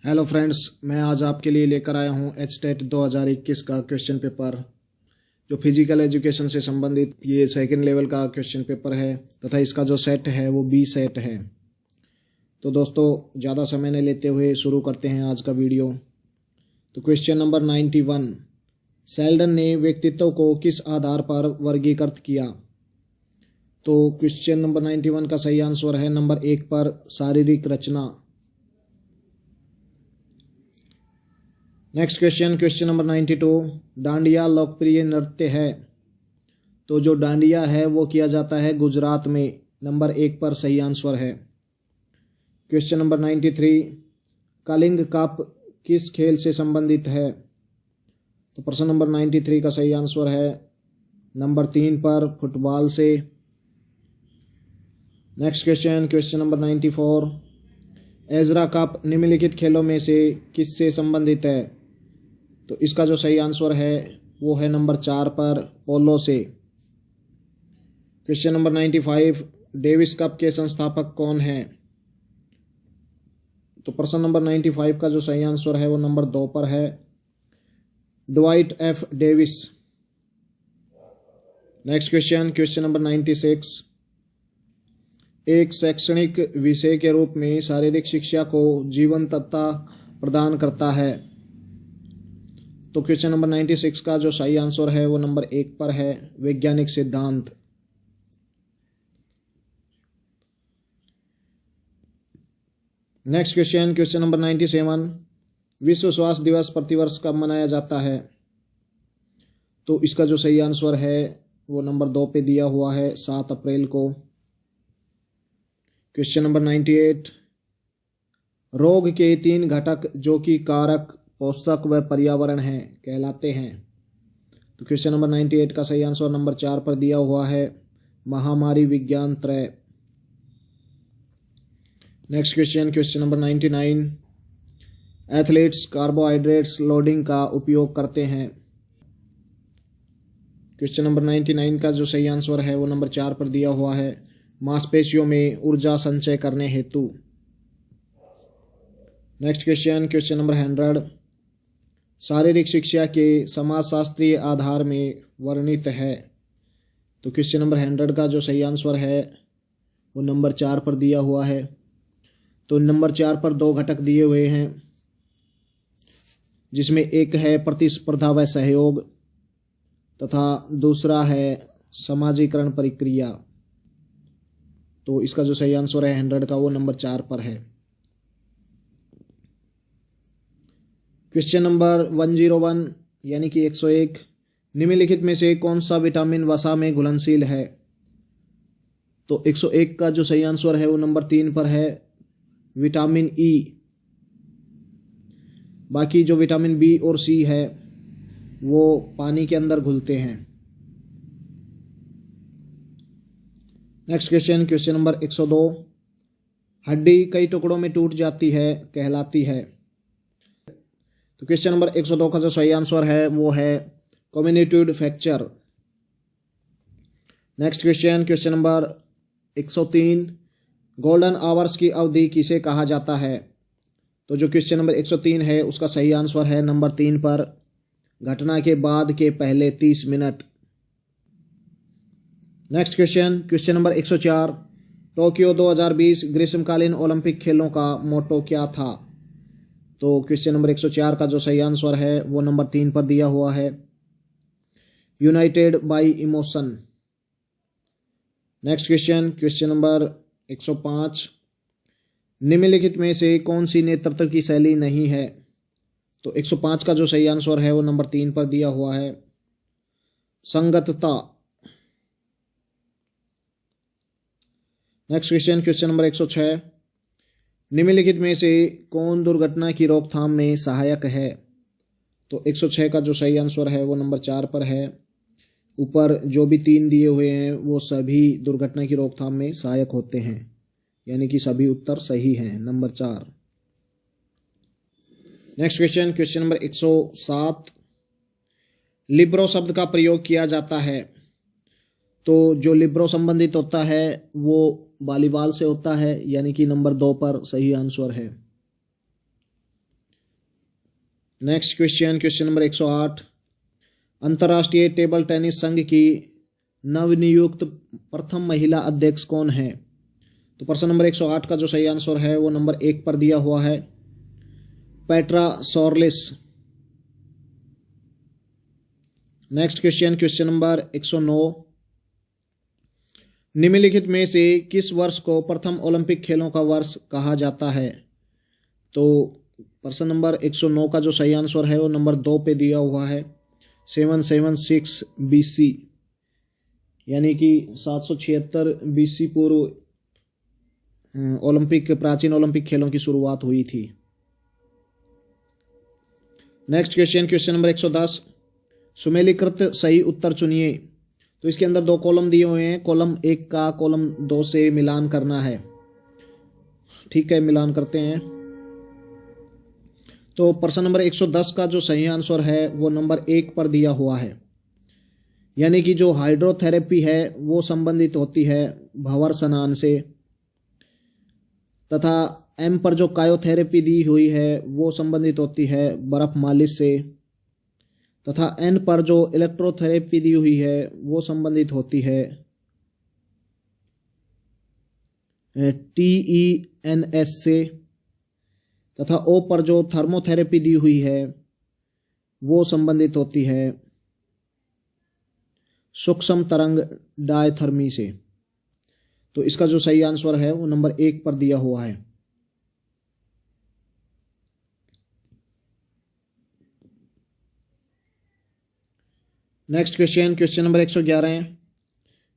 Hello friends, मैं आज आपके लिए लेकर आया हूँ एचटेट 2021 का क्वेश्चन पेपर जो फिजिकल एजुकेशन से संबंधित ये सेकंड लेवल का क्वेश्चन पेपर है तथा इसका जो सेट है वो बी सेट है। तो दोस्तों, ज़्यादा समय न लेते हुए शुरू करते हैं आज का वीडियो। तो क्वेश्चन नंबर 91, सेल्डन ने व्यक्तित्व को किस आधार पर वर्गीकृत किया? तो क्वेश्चन नंबर 91 का सही आंसर है नंबर 1 पर शारीरिक रचना। नेक्स्ट क्वेश्चन नंबर 92, डांडिया लोकप्रिय नृत्य है। तो जो डांडिया है वो किया जाता है गुजरात में, नंबर 1 पर सही आंसर है। क्वेश्चन नंबर 93, कलिंग कप किस खेल से संबंधित है? तो प्रश्न नंबर 93 का सही आंसर है नंबर 3 पर फुटबॉल से। Next question number 94, Ezra cup निम्नलिखित खेलों में से किससे संबंधित है? तो इसका जो सही आंसर है वो है नंबर 4 पर पोलो से। क्वेश्चन नंबर 95, डेविस कप के संस्थापक कौन हैं? तो प्रश्न नंबर 95 का जो सही आंसर है वो नंबर 2 पर है, Dwight F Davis. Next question number 96, एक शैक्षणिक विषय के रूप में शारीरिक शिक्षा को जीवंतता प्रदान करता है। तो क्वेश्चन नंबर 96 का जो सही आंसर है वो नंबर 1 पर है, वैज्ञानिक सिद्धांत। नेक्स्ट क्वेश्चन नंबर 97, विश्व स्वास्थ्य दिवस प्रतिवर्ष कब मनाया जाता है? तो इसका जो सही आंसर है वो नंबर 2 पे दिया हुआ है, 7 अप्रैल को। क्वेश्चन नंबर 98, रोग के 3 घटक जो कि कारक, पोषक व पर्यावरण हैं कहलाते हैं। तो क्वेश्चन नंबर 98 का सही आंसर नंबर 4 पर दिया हुआ है, महामारी विज्ञान त्रय। Next question number 99, athletes carbohydrates loading का उपयोग करते हैं। क्वेश्चन नंबर 99 का जो सही आंसर है वो नंबर 4 पर दिया हुआ है, मांसपेशियों में ऊर्जा संचय करने हेतु। नेक्स्ट क्वेश्चन नंबर 100, शारीरिक शिक्षा के समाजशास्त्रीय आधार में वर्णित है। तो क्वेश्चन नंबर 100 का जो सही आंसर है वो नंबर 4 पर दिया हुआ है। तो नंबर 4 पर 2 घटक दिए हुए हैं, जिसमें एक है प्रतिस्पर्धा व सहयोग तथा दूसरा है समाजीकरण प्रक्रिया। तो इसका जो सही आंसर है 100 का वो नंबर 4 पर है। क्वेश्चन नंबर 101 यानी कि 101, निम्नलिखित में से कौन सा विटामिन वसा में घुलनशील है? तो 101 का जो सही आंसर है वो नंबर 3 पर है, विटामिन ई। बाकी जो विटामिन बी और सी है वो पानी के अंदर घुलते हैं। नेक्स्ट क्वेश्चन नंबर 102, हड्डी कई टुकड़ों में टूट जाती है कहलाती है। तो क्वेश्चन नंबर 102 का जो सही आंसर है वो है comminuted fracture. Next question number 103, golden hours की अवधि किसे कहा जाता है? तो जो क्वेश्चन नंबर 103 है उसका सही आंसर है नंबर 3 पर, घटना के बाद के पहले 30 minute. Next question number 104, Tokyo 2020 ग्रीष्मकालीन ओलंपिक खेलों का मोटो क्या था? तो क्वेश्चन नंबर 104 का जो सही आंसर है वो नंबर 3 पर दिया हुआ है, United bye emotion. Next question number 105, निम्नलिखित में से कौन सी नेतृत्व की शैली नहीं है? तो 105 का जो सही आंसर है वो नंबर 3 पर दिया हुआ है, संगतता। नेक्स्ट क्वेश्चन नंबर 106, निम्नलिखित में से कौन दुर्घटना की रोकथाम में सहायक है? तो 106 का जो सही आंसर है वो नंबर 4 पर है, ऊपर जो भी 3 दिए हुए हैं वो सभी दुर्घटना की रोकथाम में सहायक होते हैं, यानी कि सभी उत्तर सही हैं, number 4। Next question number 107, Libre शब्द का प्रयोग किया जाता है। तो जो लिब्रो संबंधित होता है वो वॉलीबॉल से होता है, यानी कि नंबर 2 पर सही आंसर है। नेक्स्ट क्वेश्चन, क्वेश्चन नंबर 108, अंतर्राष्ट्रीय टेबल टेनिस संघ की नवनियुक्त प्रथम महिला अध्यक्ष कौन है? तो प्रश्न नंबर 108 का जो सही आंसर है वो नंबर 1 पर दिया हुआ है, Petra Sorlis. Next question, question number 109, निम्नलिखित में से किस वर्ष को प्रथम ओलंपिक खेलों का वर्ष कहा जाता है? तो प्रश्न नंबर 109 का जो सही आंसर है वो नंबर 2 पे दिया हुआ है, 776 BC, यानी कि 776 BC पूर्व प्राचीन ओलंपिक खेलों की शुरुआत हुई थी। नेक्स्ट क्वेश्चन, क्वेश्चन नंबर 110, सुमेलीकृत सही उत्तर चुनिए। तो इसके अंदर 2 कॉलम दिए हुए हैं, कॉलम 1 का कॉलम 2 से मिलान करना है। ठीक है, मिलान करते हैं। तो प्रश्न नंबर 110 का जो सही आंसर है वो नंबर 1 पर दिया हुआ है, यानी कि जो हाइड्रोथेरेपी है वो संबंधित होती है भंवर स्नान से, तथा एम पर जो कायोथेरेपी दी हुई है वो संबंधित होती है बर्फ मालिश से, तथा एन पर जो इलेक्ट्रोथेरेपी दी हुई है वो संबंधित होती है TENS से, तथा ओ पर जो थर्मोथेरेपी दी हुई है वो संबंधित होती है सूक्ष्म तरंग डायथर्मी से। तो इसका जो सही आंसर है वो नंबर 1 पर दिया हुआ है। नेक्स्ट क्वेश्चन, क्वेश्चन नंबर 111,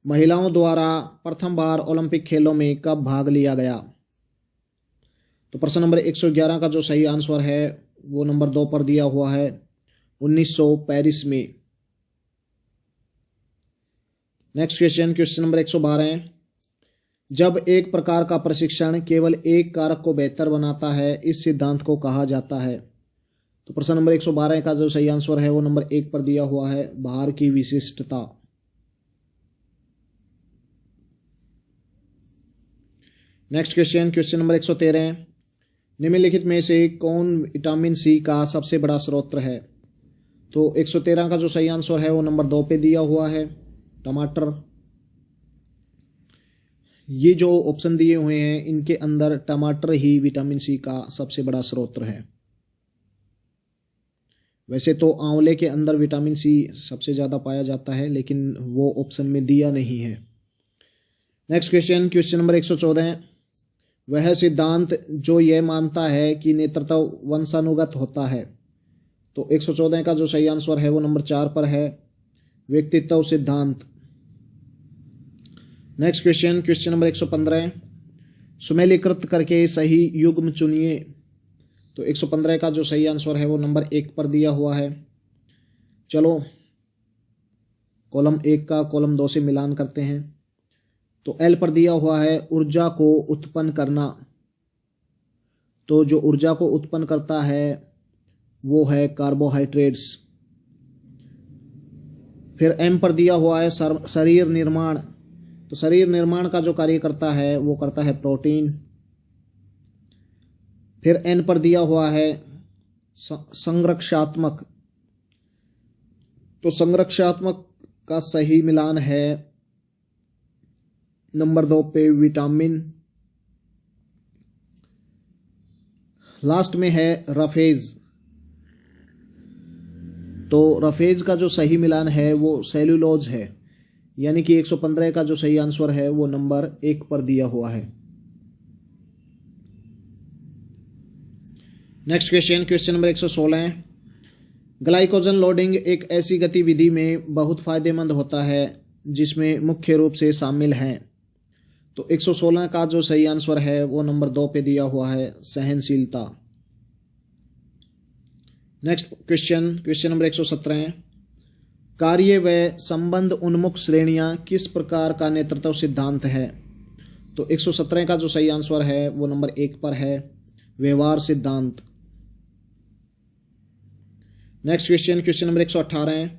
महिलाओं द्वारा प्रथम बार ओलंपिक खेलों में कब भाग लिया गया? तो प्रश्न नंबर 111 का जो सही आंसर है वो नंबर 2 पर दिया हुआ है, 1900 पेरिस में। नेक्स्ट क्वेश्चन, क्वेश्चन नंबर 112, जब एक प्रकार का प्रशिक्षण केवल एक कारक को बेहतर बनाता है, इस सिद्धांत को कहा जाता है। तो प्रश्न नंबर 112 का जो सही आंसर है वो नंबर 1 पर दिया हुआ है, भार की विशिष्टता। नेक्स्ट क्वेश्चन, क्वेश्चन नंबर 113, निम्नलिखित में से कौन विटामिन सी का सबसे बड़ा स्रोत है? तो 113 का जो सही आंसर है वो नंबर 2 पे दिया हुआ है, टमाटर। ये जो ऑप्शन दिए हुए हैं इनके अंदर टमाटर ही विटामिन सी का सबसे बड़ा स्रोत है। वैसे तो आंवले के अंदर विटामिन सी सबसे ज़्यादा पाया जाता है, लेकिन वो ऑप्शन में दिया नहीं है। नेक्स्ट क्वेश्चन, क्वेश्चन नंबर 114, वह सिद्धांत जो यह मानता है कि नेतृत्व वंशानुगत होता है। तो 114 का जो सही आंसर है वो नंबर 4 पर है, व्यक्तित्व सिद्धांत। नेक्स्ट क्वेश्चन, क्वेश्चन नंबर 115, सुमेलीकृत करके सही युग्म चुनिए। तो 115 का जो सही आंसर है वो नंबर 1 पर दिया हुआ है। चलो कॉलम 1 का कॉलम 2 से मिलान करते हैं। तो एल पर दिया हुआ है ऊर्जा को उत्पन्न करना। तो जो ऊर्जा को उत्पन्न करता है वो है कार्बोहाइड्रेट्स। फिर एम पर दिया हुआ है शरीर निर्माण। तो शरीर निर्माण का जो कार्य करता है वो करता है प्रोटीन। फिर एन पर दिया हुआ है संरक्षात्मक। तो संरक्षात्मक का सही मिलान है नंबर 2 पे विटामिन। लास्ट में है रफेज। तो रफेज का जो सही मिलान है वो सेल्यूलोज है, यानी कि 115 का जो सही आंसर है वो नंबर 1 पर दिया हुआ है। Next question, question number 116, glycogen loading एक ऐसी गतिविधि में बहुत फायदेमंद होता है जिसमें मुख्य रूप से शामिल हैं। तो 116 का जो सही आंसर है वो नंबर 2 पे दिया हुआ है, सहनशीलता। नेक्स्ट क्वेश्चन, क्वेश्चन नंबर 117, कार्य व संबंध उन्मुख श्रेणियां किस प्रकार का नेतृत्व सिद्धांत है। तो 117 का जो सही आंसर है वो नंबर 1 पर है, व्यवहार सिद्धांत। नेक्स्ट क्वेश्चन, क्वेश्चन नंबर 118,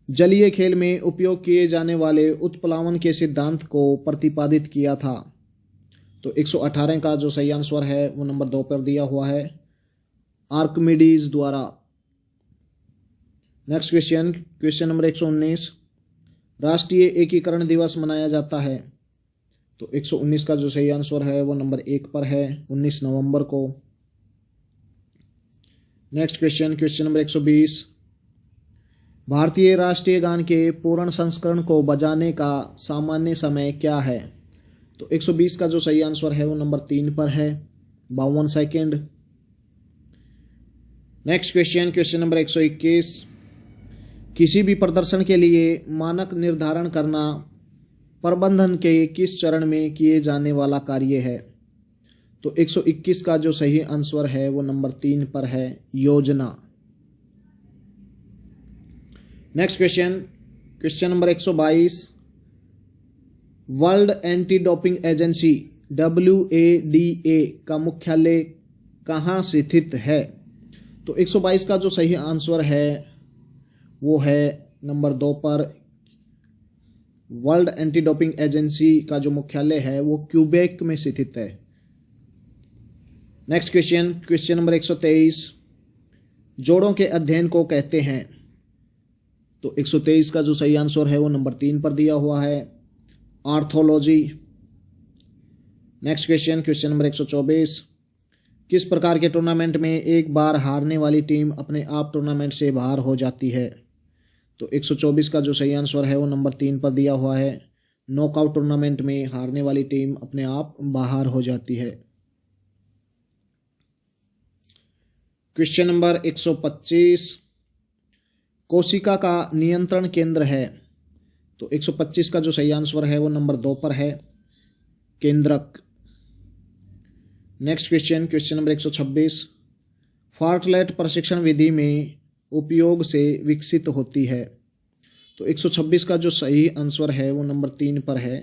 जलीय खेल में उपयोग किए जाने वाले उत्प्लावन के सिद्धांत को प्रतिपादित किया था। तो 118 का जो सही आंसर है वो नंबर 2 पर दिया हुआ है, आर्किमिडीज द्वारा। नेक्स्ट क्वेश्चन, क्वेश्चन नंबर 119, राष्ट्रीय एकीकरण दिवस मनाया जाता है। तो 119 का जो सही आंसर है वो नंबर 1 पर है, 19 नवंबर को। नेक्स्ट क्वेश्चन, क्वेश्चन नंबर 120, भारतीय राष्ट्रीय गान के पूर्ण संस्करण को बजाने का सामान्य समय क्या है। तो 120 का जो सही आंसर है वो नंबर 3 पर है, 52 second. Next question, question number 121, किसी भी प्रदर्शन के लिए मानक निर्धारण करना प्रबंधन के किस चरण में किए जाने वाला कार्य है। तो 121 का जो सही आंसर है वो नंबर 3 पर है, योजना। Next question, question number 122, world anti doping agency WADA का मुख्यालय कहाँ स्थित है। तो 122 का जो सही आंसर है वो है नंबर 2 पर, वर्ल्ड एंटी डोपिंग एजेंसी का जो मुख्यालय है वो क्यूबेक में स्थित है। नेक्स्ट क्वेश्चन, क्वेश्चन नंबर 123, जोड़ों के अध्ययन को कहते हैं। तो 123 का जो सही आंसर है वो नंबर 3 पर दिया हुआ है, arthrology. Next question, question number 124, किस प्रकार के टूर्नामेंट में एक बार हारने वाली टीम अपने आप टूर्नामेंट से बाहर हो जाती है। तो 124 का जो सही आंसर है वो नंबर 3 पर दिया हुआ है, नॉकआउट टूर्नामेंट में हारने वाली टीम अपने आप बाहर हो जाती है। क्वेश्चन नंबर 125, कोशिका का नियंत्रण केंद्र है। तो 125 का जो सही आंसर है वो नंबर 2 पर है, केंद्रक। नेक्स्ट क्वेश्चन, क्वेश्चन नंबर 126, फार्टलेट प्रशिक्षण विधि में उपयोग से विकसित होती है। तो 126 का जो सही आंसर है वो नंबर 3 पर है।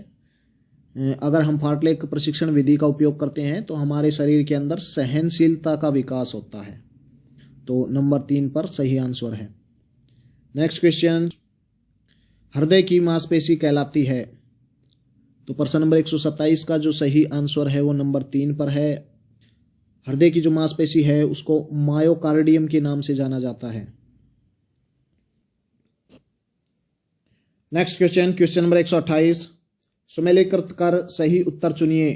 अगर हम फार्टलेट प्रशिक्षण विधि का उपयोग करते हैं तो हमारे शरीर के अंदर सहनशीलता का विकास होता है। तो नंबर 3 पर सही आंसर है। नेक्स्ट क्वेश्चन, हृदय की मांसपेशी कहलाती है। तो प्रश्न नंबर 127 का जो सही आंसर है वो नंबर 3 पर है। हृदय की जो मांसपेशी है उसको मायोकार्डियम के नाम से जाना जाता है। नेक्स्ट क्वेश्चन, क्वेश्चन नंबर 128, सुमेलीकृत कर सही उत्तर चुनिए।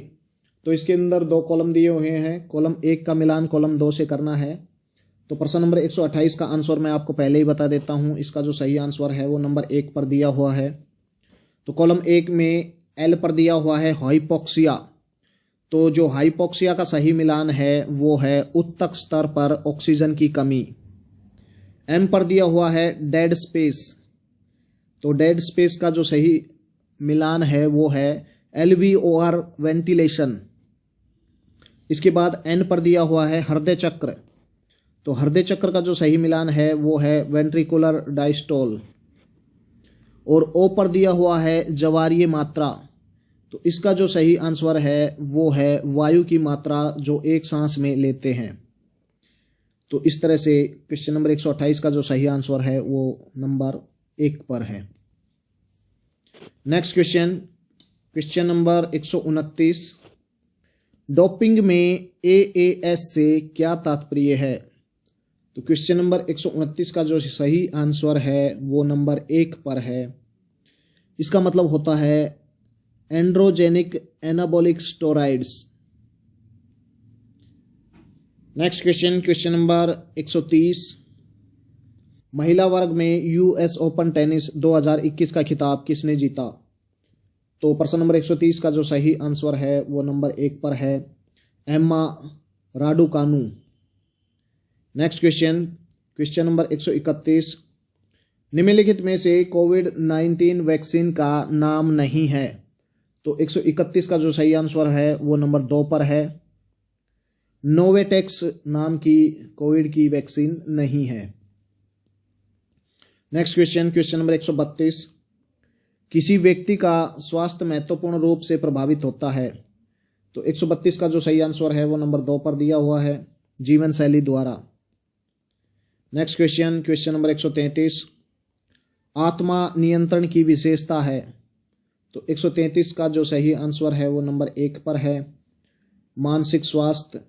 तो इसके अंदर 2 कॉलम दिए हुए हैं, कॉलम 1 का मिलान कॉलम 2 से करना है। तो प्रश्न नंबर 128 का आंसर मैं आपको पहले ही बता देता हूं, इसका जो सही आंसर है वो नंबर 1 पर दिया हुआ है। तो कॉलम 1 में L पर दिया हुआ है हाइपोक्सिया। तो जो हाइपोक्सिया का सही मिलान है वो है उत्तक स्तर पर ऑक्सीजन की कमी। M पर दिया हुआ है डेड स्पेस। तो डेड स्पेस का जो सही मिलान है वो है LVOR वेंटिलेशन। इसके बाद N पर दिया हुआ है हृदय चक्र। तो हृदय चक्र का जो सही मिलान है वो है वेंट्रिकुलर डायस्टोल। और O पर दिया हुआ है जवारीय मात्रा। तो इसका जो सही आंसर है वो है वायु की मात्रा जो एक सांस में लेते हैं। तो इस तरह से क्वेश्चन नंबर 128 का जो सही आंसर है वो नंबर 1 पर है। Next question, question number 129, doping में AAS से क्या तात्पर्य है। तो क्वेश्चन नंबर 129 का जो सही आंसर है वो नंबर 1 पर है। इसका मतलब होता है androgenic anabolic steroids. Next question, question number 130, महिला वर्ग में US ओपन टेनिस 2021 का खिताब किसने जीता। तो प्रश्न नंबर 130 का जो सही आंसर है वो नंबर 1 पर है, Emma Raducanu. Next question, question number 131, निम्नलिखित में से कोविड-19 वैक्सीन का नाम नहीं है। तो 131 का जो सही आंसर है वो नंबर 2 पर है, नोवेटेक्स नाम की कोविड की वैक्सीन नहीं है। नेक्स्ट क्वेश्चन, क्वेश्चन नंबर 132, किसी व्यक्ति का स्वास्थ्य महत्वपूर्ण रूप से प्रभावित होता है। तो 132 का जो सही आंसर है वो नंबर 2 पर दिया हुआ है, जीवन शैली द्वारा। नेक्स्ट क्वेश्चन, क्वेश्चन नंबर 133, आत्मा नियंत्रण की विशेषता है। तो 133 का जो सही आंसर है वो नंबर 1 पर है, मानसिक स्वास्थ्य।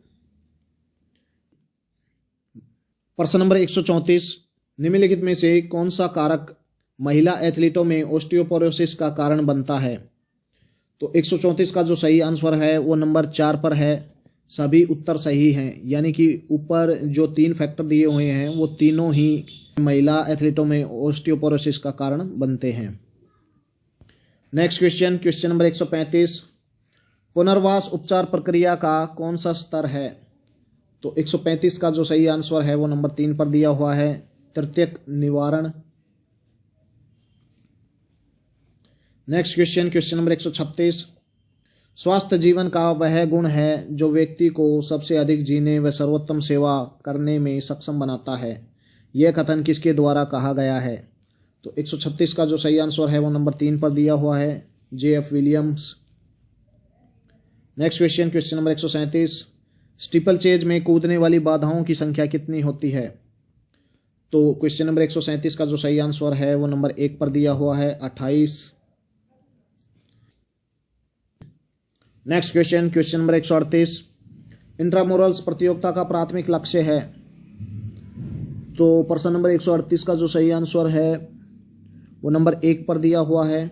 प्रश्न नंबर 134, निम्नलिखित में से कौन सा कारक महिला एथलीटों में ऑस्टियोपोरोसिस का कारण बनता है? तो 134 का जो सही आंसर है वो नंबर 4 पर है। सभी उत्तर सही हैं, यानी कि ऊपर जो 3 फैक्टर दिए हुए हैं वो तीनों ही महिला एथलीटों में ऑस्टियोपोरोसिस का कारण बनते हैं। नेक्स्ट क्वेश्चन, क्वेश्चन नंबर 135, पुनर्वास उपचार प्रक्रिया का कौन सा स्तर है? तो 135 का जो सही आंसर है वो नंबर 3 पर दिया हुआ है, तृतीयक निवारण। नेक्स्ट क्वेश्चन, क्वेश्चन नंबर 136, स्वस्थ जीवन का वह गुण है जो व्यक्ति को सबसे अधिक जीने व सर्वोत्तम सेवा करने में सक्षम बनाता है। यह कथन किसके द्वारा कहा गया है? तो 136 का जो सही आंसर है वो नंबर 3 पर दिया हुआ है, J.F. Williams. Next question, question number 137, steeple chase में कूदने वाली बाधाओं की संख्या कितनी होती है? तो क्वेश्चन नंबर 137 का जो सही आंसर है वो नंबर 1 पर दिया हुआ है, 28। नेक्स्ट क्वेश्चन, क्वेश्चन नंबर 138, इंट्रामुरल्स प्रतियोगिता का प्राथमिक लक्ष्य है। तो प्रश्न नंबर 138 का जो सही आंसर है वो नंबर 1 पर दिया हुआ है।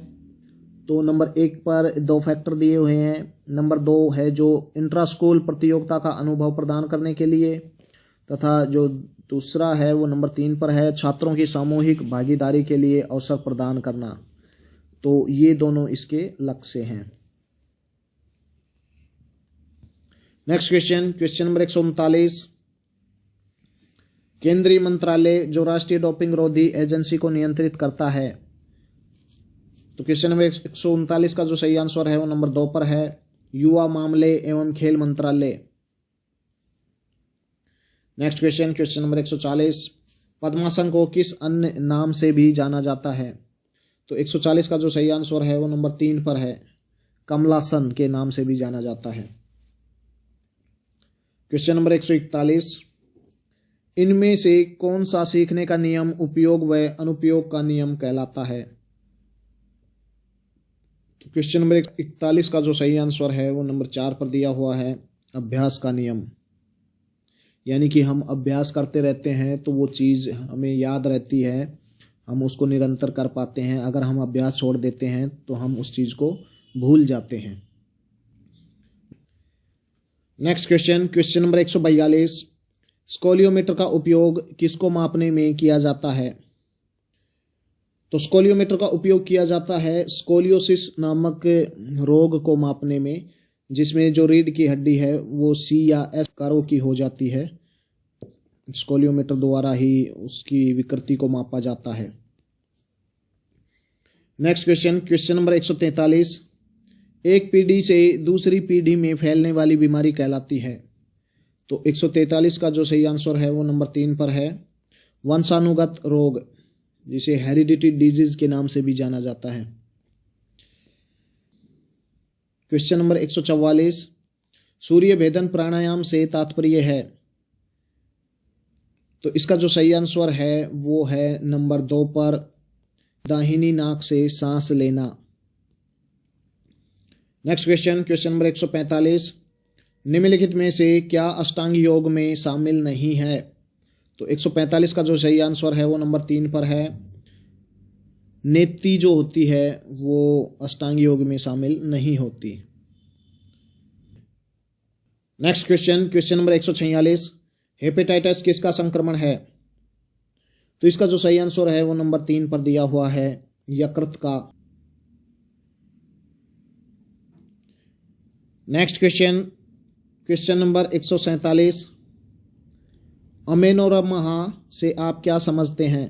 तो नंबर 1 पर 2 फैक्टर दिए हुए हैं। नंबर 2 है जो इंट्रा स्कूल प्रतियोगिता का अनुभव प्रदान करने के लिए, तथा जो दूसरा है वो नंबर 3 पर है, छात्रों की सामूहिक भागीदारी के लिए अवसर प्रदान करना। तो ये दोनों इसके लक्ष्य हैं। नेक्स्ट क्वेश्चन, क्वेश्चन नंबर 139, केंद्रीय मंत्रालय जो राष्ट्रीय डोपिंग रोधी एजेंसी को नियंत्रित करता है। तो क्वेश्चन नंबर 139 का जो सही आंसर है वो नंबर 2 पर है, युवा मामले एवं खेल मंत्रालय। नेक्स्ट क्वेश्चन, क्वेश्चन नंबर 140, पद्मासन को किस अन्य नाम से भी जाना जाता है? तो 140 का जो सही आंसर है वो नंबर 3 पर है, कमलासन के नाम से भी जाना जाता है। क्वेश्चन नंबर 141, इनमें से कौन सा सीखने का नियम उपयोग व अनुपयोग का नियम कहलाता है? तो क्वेश्चन नंबर 41 का जो सही आंसर है वो नंबर 4 पर दिया हुआ है, अभ्यास का नियम। यानी कि हम अभ्यास करते रहते हैं तो वो चीज़ हमें याद रहती है, हम उसको निरंतर कर पाते हैं। अगर हम अभ्यास छोड़ देते हैं तो हम उस चीज़ को भूल जाते हैं। नेक्स्ट क्वेश्चन, क्वेश्चन नंबर 142, स्कोलियोमीटर का उपयोग किसको मापने में किया जाता है? तो स्कोलियोमीटर का उपयोग किया जाता है स्कोलियोसिस नामक रोग को मापने में, जिसमें जो रीढ़ की हड्डी है वो C या S आकारों की हो जाती है। स्कोलियोमीटर द्वारा ही उसकी विकृति को मापा जाता है। नेक्स्ट क्वेश्चन, क्वेश्चन नंबर 143, एक पीढ़ी से दूसरी पीढ़ी में फैलने वाली बीमारी कहलाती है। तो 143 का जो सही आंसर है वो नंबर 3 पर है, वंशानुगत रोग, जिसे हेरिडिटी डिजीज के नाम से भी जाना जाता है। क्वेश्चन नंबर 144, सूर्य भेदन प्राणायाम से तात्पर्य है। तो इसका जो सही आंसर है वो है नंबर 2 पर, दाहिनी नाक से सांस लेना। नेक्स्ट क्वेश्चन, क्वेश्चन नंबर 145, निम्नलिखित में से क्या अष्टांग योग में शामिल नहीं है? तो 145 का जो सही आंसर है वो नंबर 3 पर है, नेति जो होती है वो अष्टांग योग में शामिल नहीं होती। Next question, question number 146, hepatitis किसका संक्रमण है? तो इसका जो सही आंसर है वो नंबर 3 पर दिया हुआ है, यकृत का। नेक्स्ट क्वेश्चन, क्वेश्चन नंबर 147, अमेनोरमहा से आप क्या समझते हैं?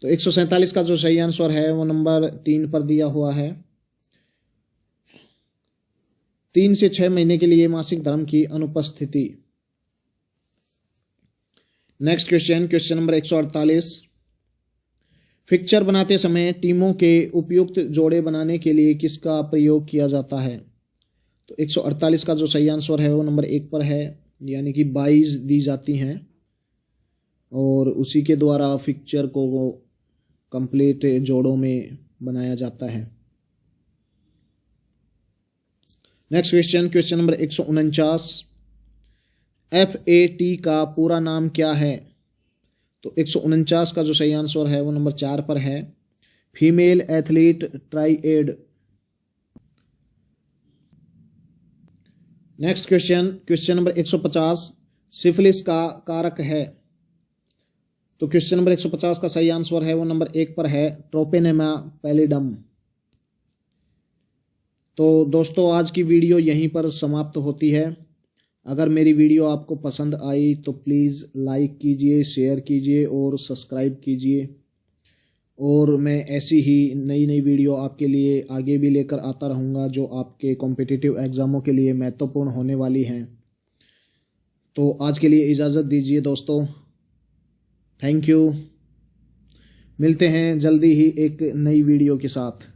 तो 147 का जो सही आंसर है वो नंबर 3 पर दिया हुआ है, 3 से 6 महीने के लिए मासिक धर्म की अनुपस्थिति। Next question, question number 148, fixture बनाते समय टीमों के उपयुक्त जोड़े बनाने के लिए किसका प्रयोग किया जाता है? तो 148 का जो सही आंसर है वो नंबर 1 पर है, यानी कि 22 दी जाती हैं और उसी के द्वारा फिक्चर को कंप्लीट जोड़ों में बनाया जाता है। Next question, question number 149, FAT का पूरा नाम क्या है? तो 149 का जो सही आंसर है वो नंबर 4 पर है, female athlete triad. Next question number 150, syphilis का कारक है। तो क्वेश्चन नंबर 150 का सही आंसर है वो नंबर 1 पर है, ट्रोपेनेमा पैलिडम। तो दोस्तों आज की वीडियो यहीं पर समाप्त होती है। अगर मेरी वीडियो आपको पसंद आई तो प्लीज़ लाइक कीजिए, शेयर कीजिए और सब्सक्राइब कीजिए। और मैं ऐसी ही नई नई वीडियो आपके लिए आगे भी लेकर आता रहूँगा जो आपके कॉम्पिटिटिव एग्ज़ामों के लिए महत्वपूर्ण होने वाली हैं। तो आज के लिए इजाज़त दीजिए दोस्तों, थैंक यू। मिलते हैं जल्दी ही एक नई वीडियो के साथ।